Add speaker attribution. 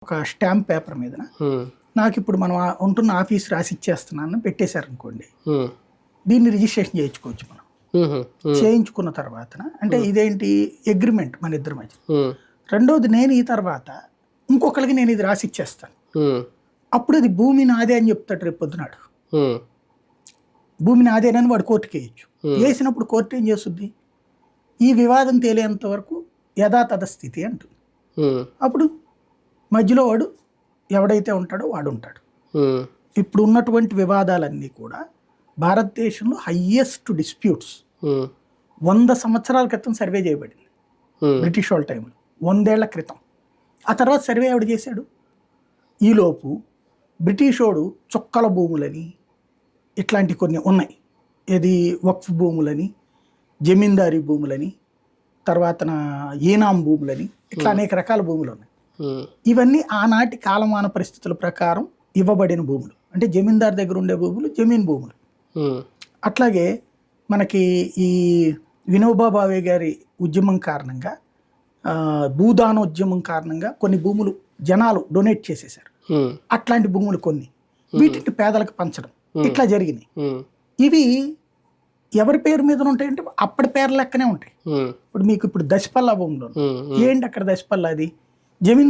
Speaker 1: ఒక stamp paper మీద నాకు ఇప్పుడు మనం ఉంటున్న ఆఫీస్ రాసి ఇచ్చేస్తున్నాను పెట్టేశారనుకోండి, దీన్ని రిజిస్ట్రేషన్ చేయించుకోవచ్చు మనం. చేయించుకున్న తర్వాత అంటే ఇదేంటి అగ్రిమెంట్ మన ఇద్దరి మధ్య. రెండోది, నేను ఈ తర్వాత ఇంకొకరికి నేను ఇది రాసి ఇచ్చేస్తాను, అప్పుడు అది భూమి నాదే అని చెప్తాడు రేపు పొద్దునాడు. భూమి నాదేనని వాడు కోర్టుకి వేయచ్చు. వేసినప్పుడు కోర్టు ఏం చేస్తుంది, ఈ వివాదం తేలేంత వరకు యథాతథ స్థితి అంటుంది. అప్పుడు మధ్యలో వాడు ఎవడైతే ఉంటాడో వాడు ఉంటాడు. ఇప్పుడు ఉన్నటువంటి వివాదాలన్నీ కూడా భారతదేశంలో హయ్యెస్ట్ డిస్ప్యూట్స్ 100 సంవత్సరాల క్రితం సర్వే చేయబడింది బ్రిటిష్ వాళ్ళ టైంలో, 100 ఏళ్ల క్రితం. ఆ తర్వాత సర్వే ఎవడు చేశాడు? ఈలోపు బ్రిటిష్ వాడు చుక్కల భూములని ఇట్లాంటి కొన్ని ఉన్నాయి, ఇది వక్ఫ్ భూములని, జమీందారీ భూములని, తర్వాత ఈనాం భూములని, ఇట్లా అనేక రకాల భూములు ఉన్నాయి. ఇవన్నీ ఆనాటి కాలమాన పరిస్థితుల ప్రకారం ఇవ్వబడిన భూములు, అంటే జమీందారు దగ్గర ఉండే భూములు జమీన్ భూములు. అట్లాగే మనకి ఈ వినోబా భావే గారి ఉద్యమం కారణంగా, భూదానోద్యమం కారణంగా కొన్ని భూములు జనాలు డొనేట్ చేసేసారు. అట్లాంటి భూములు కొన్ని వీటిని పేదలకు పంచడం ఇట్లా జరిగినాయి. ఇవి ఎవరి పేరు మీద ఉంటాయంటే అప్పటి పేర్ల లెక్కనే ఉంటాయి. ఇప్పుడు మీకు ఇప్పుడు దశపల్లా భూములు ఏంటి, అక్కడ దశపల్లా అది జమీన్